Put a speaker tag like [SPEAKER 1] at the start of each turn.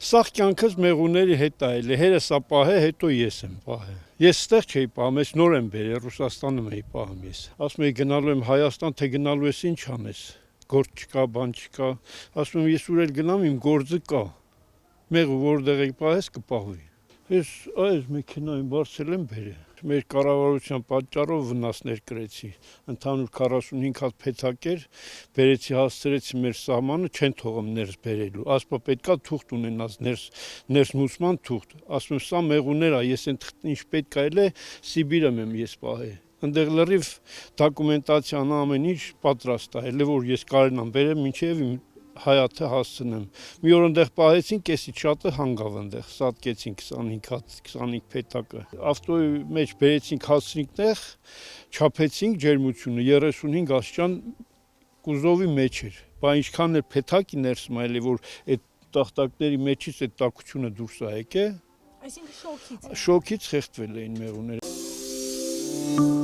[SPEAKER 1] Սաղ կյանքս մեղուների հետ այլ է, հերս ա պահե, հետո ես եմ պահե։ Ես ստեղ չէի պահում, ես նոր եմ բերել, Ռուսաստանում էի պահում ես։ Ասում էի գնալու եմ Հայաստան, թե գնալու ես ինչ անես, գործ չկա, բան չկա։ Ասում եմ ես ուր էլ գնամ, իմ գործը կա։ Մեղու որտեղ եք պահես կպահվի։ Ես այս մեքենայում բարձել եմ բերել։ Մեր կառավարության պատճառով վնասներ կրեցի։ Ընդհանուր 45 հատ փեթակ էր, բերեցի հասցրեցի մեր սահմանը, չեն թողում ներս բերելու։ Ասպա պետքա թուղթ ունենաս ներս մուսման թուղթ։ Ասում եմ սա մեղուներ ա, ես այն ինչ պետք ա է Սիբիրում եմ ես պահել։ Այնտեղ լրիվ դոկումենտացիան ամեն ինչ պատրաստ ա, elə որ ես կարենամ բերեմ մինչև իմ հայաթը հասցնեմ։ Մի օր այնտեղ պահեցին, կեսից շատը հանգավ այնտեղ, սատկեցին 25 փեթակը։ Ավտոյի մեջ բերեցինք հասցրինք տեղ, չափեցինք ջերմությունը 35 աստիճան կուզովի մեջ էր։ Բա ինչքան էր փեթակի ներսում այլ որ այդ տախտակների մեջից այդ տաքությունը դուրս ա եկե։
[SPEAKER 2] Այսինքն շոկից։
[SPEAKER 1] Շոկից խեղդվել էին մեղուները։